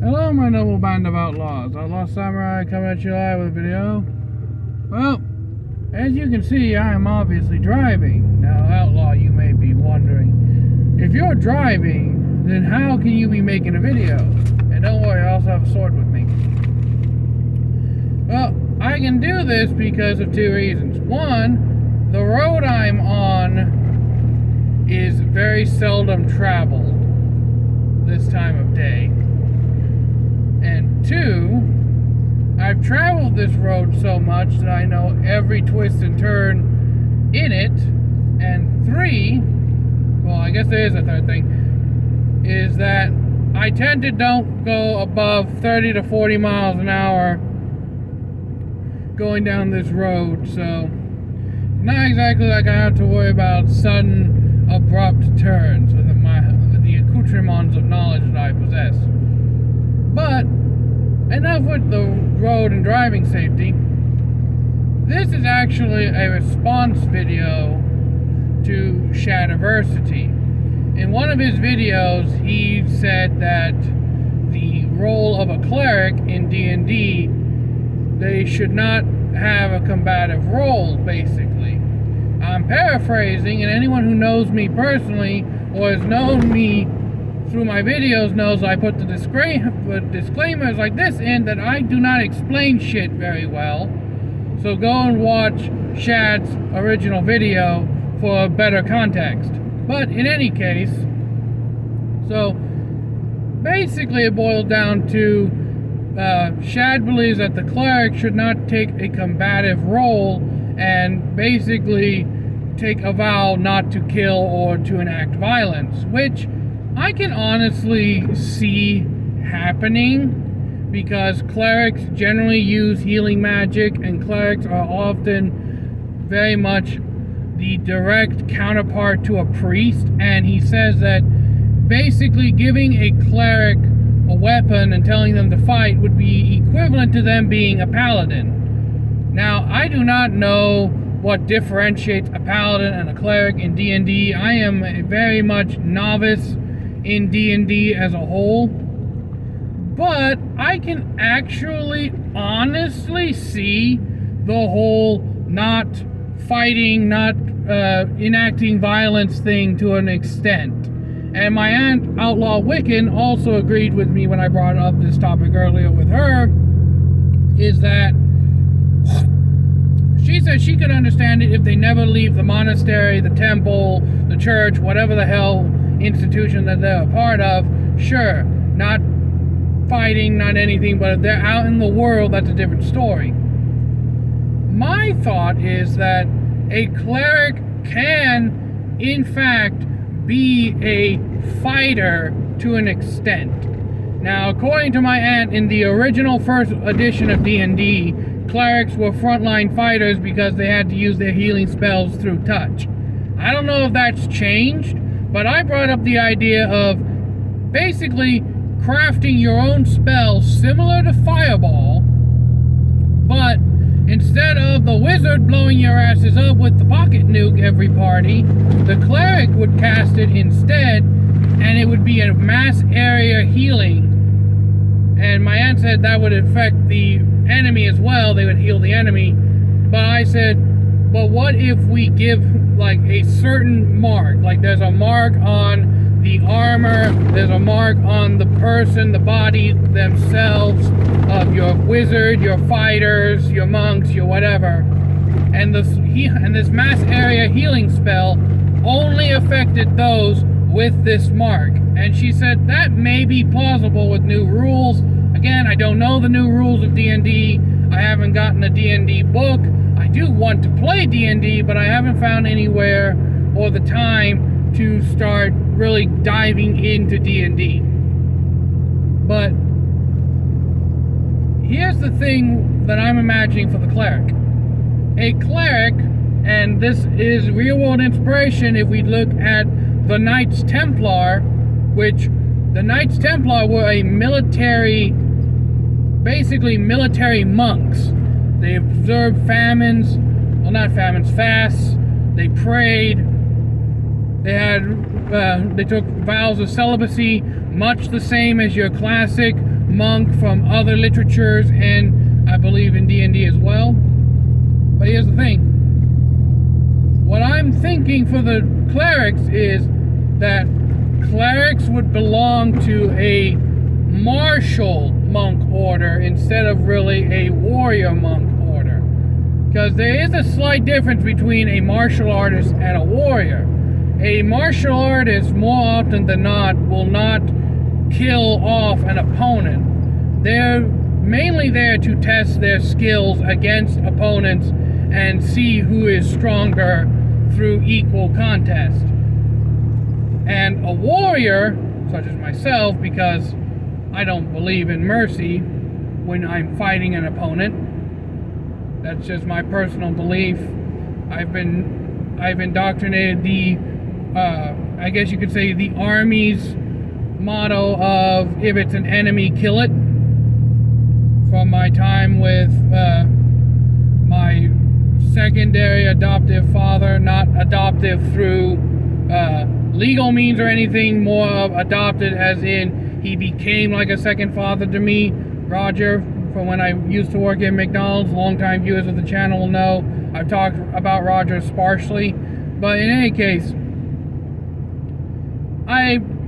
Hello, my noble band of outlaws. Outlaw Samurai coming at you live with a video. Well, as you can see, I am obviously driving. Now, Outlaw, you may be wondering, if you're driving, then how can you be making a video? And don't worry, I also have a sword with me. Well, I can do this because of two reasons. One, the road I'm on is very seldom traveled this time of day. And two, I've traveled this road so much that I know every twist and turn in it. And three, well, I guess there is a third thing, is that I tend to don't go above 30 to 40 miles an hour going down this road, so not exactly like I have to worry about sudden abrupt turns with the accoutrements of knowledge that I possess. But enough with the road and driving safety. This is actually a response video to Shadiversity. In one of his videos, he said that the role of a cleric in D&D, they should not have a combative role, basically. I'm paraphrasing, and anyone who knows me personally or has known me through my videos knows I put the disclaimers like this in that I do not explain shit very well. So go and watch Shad's original video for better context. But in any case, so basically it boils down to Shad believes that the cleric should not take a combative role and basically take a vow not to kill or to enact violence, which I can honestly see happening because clerics generally use healing magic, and clerics are often very much the direct counterpart to a priest. And he says that basically giving a cleric a weapon and telling them to fight would be equivalent to them being a paladin. Now, I do not know what differentiates a paladin and a cleric in D&D. I am a very much novice in D&D as a whole, but I can actually honestly see the whole not fighting, not enacting violence thing to an extent. And my aunt, Outlaw Wiccan, also agreed with me when I brought up this topic earlier with her, is that she said she could understand it if they never leave the monastery, the temple, the church, whatever the hell institution that they're a part of. Sure, not fighting, not anything, but if they're out in the world, that's a different story. My thought is that a cleric can, in fact, be a fighter to an extent. Now, according to my aunt, in the original first edition of D&D, clerics were frontline fighters because they had to use their healing spells through touch. I don't know if that's changed, but I brought up the idea of basically crafting your own spells similar to Fireball, but instead of the wizard blowing your asses up with the pocket nuke every party, the cleric would cast it instead, and it would be a mass area healing. And my aunt said that would affect the enemy as well. They would heal the enemy. But I said, but what if we give like a certain mark? Like there's a mark on the armor, there's a mark on the person, the body themselves, of your wizard, your fighters, your monks, your whatever. And this mass area healing spell only affected those with this mark. And she said that may be plausible with new rules. Again, I don't know the new rules of D&D. I haven't gotten a D&D book. I do want to play D&D, but I haven't found anywhere or the time to start really diving into D&D. But here's the thing that I'm imagining for the cleric. A cleric, and this is real-world inspiration if we look at the Knights Templar, which the Knights Templar were a basically military monks. They observed fasts. They prayed. They took vows of celibacy, much the same as your classic monk from other literatures, and I believe in D&D as well. But here's the thing. What I'm thinking for the clerics is that clerics would belong to a martial monk order instead of really a warrior monk order. Because there is a slight difference between a martial artist and a warrior. A martial artist, more often than not, will not kill off an opponent. They're mainly there to test their skills against opponents and see who is stronger through equal contest. And a warrior, such as myself, because I don't believe in mercy when I'm fighting an opponent, that's just my personal belief. I've indoctrinated the I guess you could say the Army's motto of if it's an enemy, kill it, from my time with my secondary adoptive father, not adoptive through legal means or anything, more of adopted as in he became like a second father to me. Roger, from when I used to work at McDonald's, longtime viewers of the channel will know I've talked about Roger sparsely, but in any case,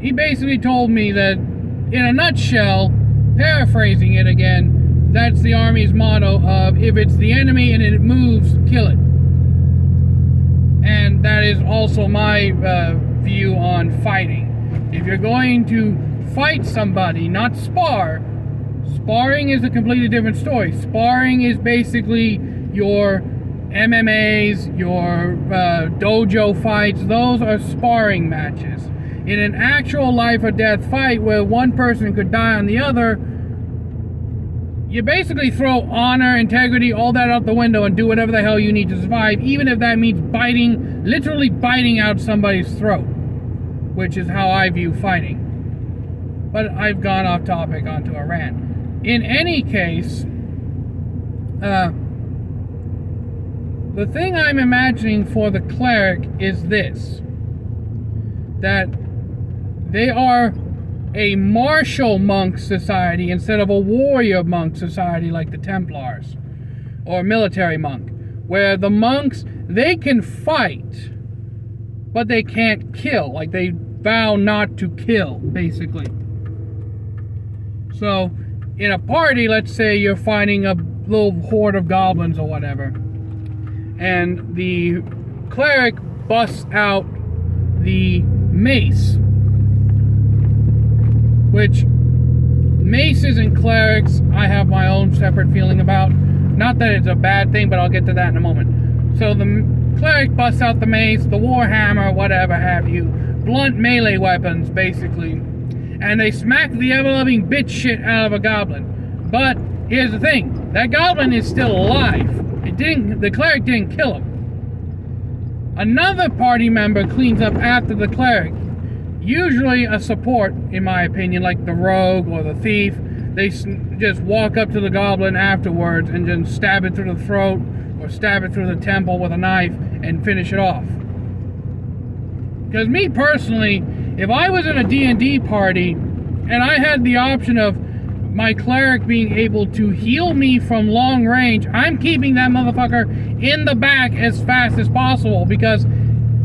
he basically told me that, in a nutshell, paraphrasing it again, that's the Army's motto of if it's the enemy and it moves, kill it. And that is also my view on fighting. If you're going to fight somebody, not spar, sparring is a completely different story. Sparring is basically your MMAs, your dojo fights. Those are sparring matches. In an actual life or death fight where one person could die on the other, you basically throw honor, integrity, all that out the window and do whatever the hell you need to survive, even if that means literally biting out somebody's throat, which is how I view fighting. But I've gone off topic onto a rant. In any case, the thing I'm imagining for the cleric is this, that they are a martial monk society instead of a warrior monk society like the Templars or military monk, where the monks, they can fight, but they can't kill. Like, they vow not to kill, basically. So, in a party, let's say you're fighting a little horde of goblins or whatever, and the cleric busts out the mace, which maces and clerics I have my own separate feeling about. Not that it's a bad thing, but I'll get to that in a moment. So the cleric busts out the mace, the warhammer, whatever have you, blunt melee weapons basically, and they smack the ever-loving bitch shit out of a goblin. But here's the thing, that goblin is still alive. The cleric didn't kill him. Another party member cleans up after the cleric. Usually a support, in my opinion, like the rogue or the thief. They just walk up to the goblin afterwards and just stab it through the throat or stab it through the temple with a knife and finish it off. Because me personally, if I was in a D&D party and I had the option of my cleric being able to heal me from long range, I'm keeping that motherfucker in the back as fast as possible, because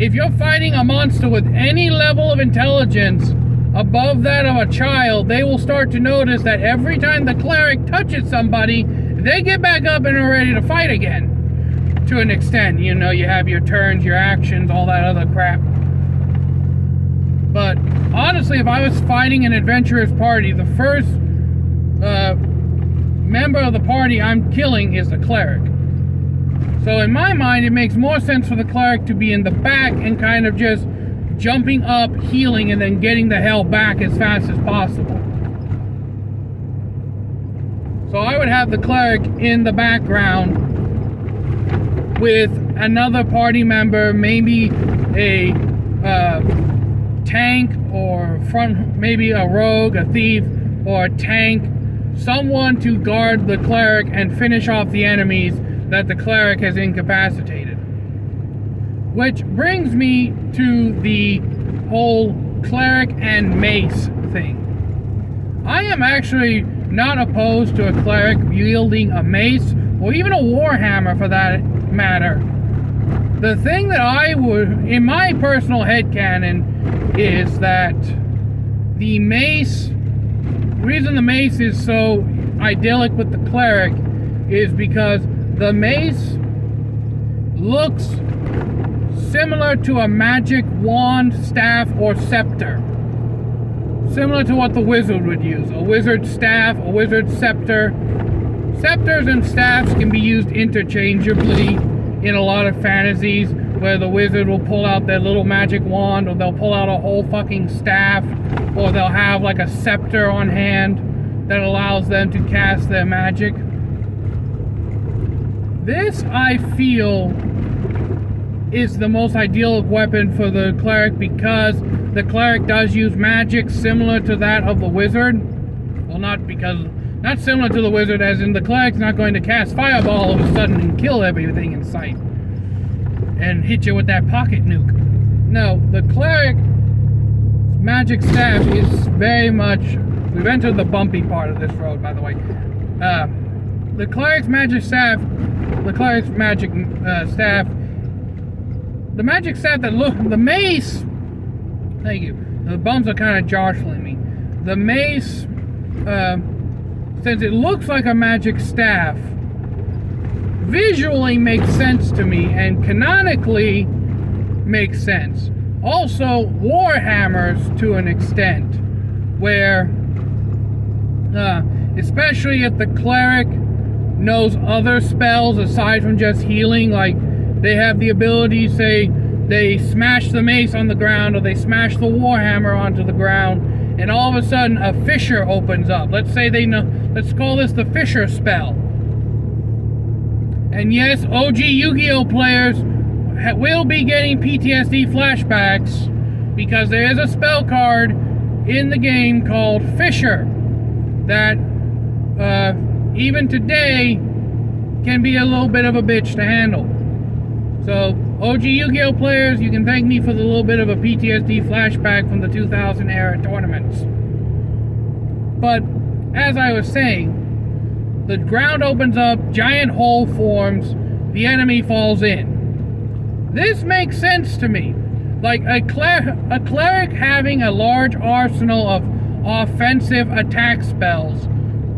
if you're fighting a monster with any level of intelligence above that of a child, they will start to notice that every time the cleric touches somebody, they get back up and are ready to fight again. To an extent, you know, you have your turns, your actions, all that other crap. But honestly, if I was fighting an adventurous party, the first member of the party I'm killing is the cleric. So in my mind, it makes more sense for the cleric to be in the back and kind of just jumping up, healing, and then getting the hell back as fast as possible. So I would have the cleric in the background with another party member, maybe a tank or maybe a rogue, a thief, or a tank, someone to guard the cleric and finish off the enemies that the cleric has incapacitated. Which brings me to the whole cleric and mace thing. I am actually not opposed to a cleric wielding a mace or even a warhammer for that matter. The thing that I would, in my personal headcanon, is that the mace, the reason the mace is so idyllic with the cleric is because the mace looks similar to a magic wand, staff, or scepter. Similar to what the wizard would use. A wizard staff, a wizard scepter. Scepters and staffs can be used interchangeably in a lot of fantasies, where the wizard will pull out their little magic wand, or they'll pull out a whole fucking staff, or they'll have like a scepter on hand that allows them to cast their magic. This, I feel, is the most ideal weapon for the cleric, because the cleric does use magic similar to that of the wizard. Well, not similar to the wizard as in the cleric's not going to cast fireball all of a sudden and kill everything in sight and hit you with that pocket nuke. No, the cleric's magic staff is very much... We've entered the bumpy part of this road, by the way. The cleric's magic staff... The cleric's magic staff... The magic staff that look... The mace... Thank you. The bumps are kind of jostling me. The mace... since it looks like a magic staff, visually makes sense to me, and canonically makes sense. Also, warhammers to an extent, where, especially if the cleric knows other spells aside from just healing, like they have the ability, say, they smash the mace on the ground, or they smash the warhammer onto the ground, and all of a sudden a fissure opens up. Let's say they know, let's call this the fissure spell. And yes, OG Yu-Gi-Oh players will be getting PTSD flashbacks, because there is a spell card in the game called Fissure that even today can be a little bit of a bitch to handle. So OG Yu-Gi-Oh players, you can thank me for the little bit of a PTSD flashback from the 2000 era tournaments. But as I was saying, the ground opens up, giant hole forms, the enemy falls in. This makes sense to me. Like a cleric having a large arsenal of offensive attack spells,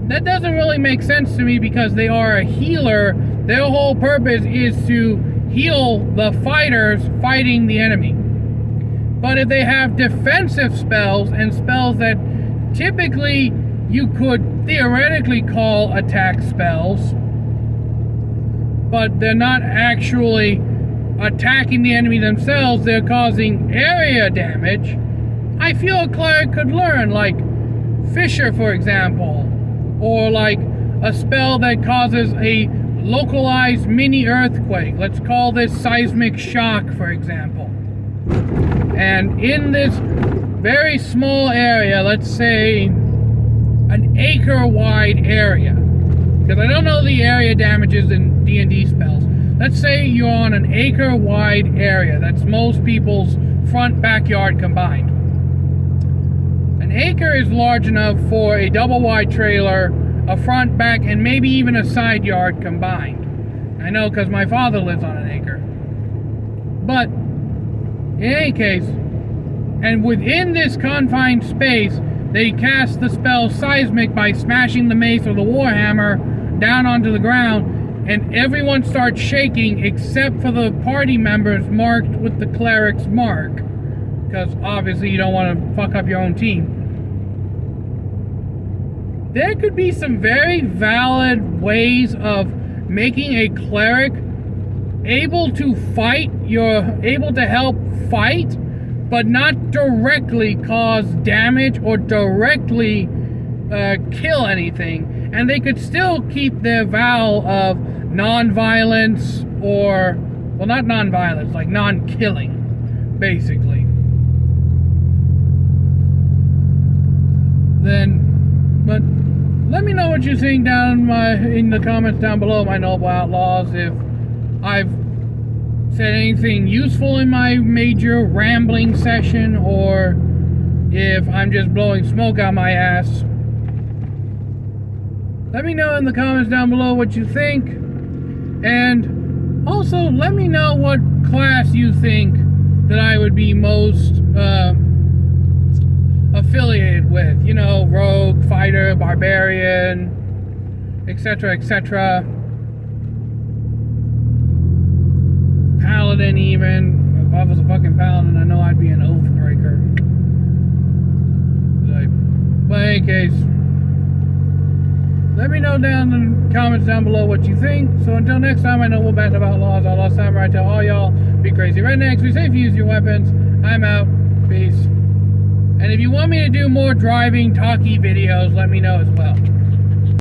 that doesn't really make sense to me, because they are a healer. Their whole purpose is to heal the fighters fighting the enemy. But if they have defensive spells, and spells that typically you could theoretically call attack spells, but they're not actually attacking the enemy themselves, they're causing area damage, I feel a cleric could learn, like Fissure, for example, or like a spell that causes a localized mini earthquake. Let's call this seismic shock, for example. And in this very small area, let's say an acre wide area, because I don't know the area damages in D&D spells. Let's say you're on an acre wide area. That's most people's front backyard combined. An acre is large enough for a double wide trailer, a front, back, and maybe even a side yard combined. I know, because my father lives on an acre. But in any case, and within this confined space, they cast the spell Seismic by smashing the mace or the warhammer down onto the ground, and everyone starts shaking except for the party members marked with the cleric's mark, because obviously you don't want to fuck up your own team. There could be some very valid ways of making a cleric able to fight, able to help fight, but not directly cause damage or directly kill anything. And they could still keep their vow of non-violence, or, well, not non-violence, like non-killing, basically. But let me know what you think down in the comments down below, my noble outlaws, if I've said anything useful in my major rambling session, or if I'm just blowing smoke out my ass. let me know in the comments down below what you think. And also, let me know what class you think that I would be most affiliated with. You know, rogue, fighter, barbarian, etc., etc. Paladin, even. If I was a fucking paladin, I know I'd be an oath breaker. But in any case, let me know down in the comments down below what you think. So until next time, I know we'll bat about laws. All last time, I tell all y'all, be crazy rednecks, be safe, use your weapons. I'm out. Peace. And if you want me to do more driving, talky videos, let me know as well.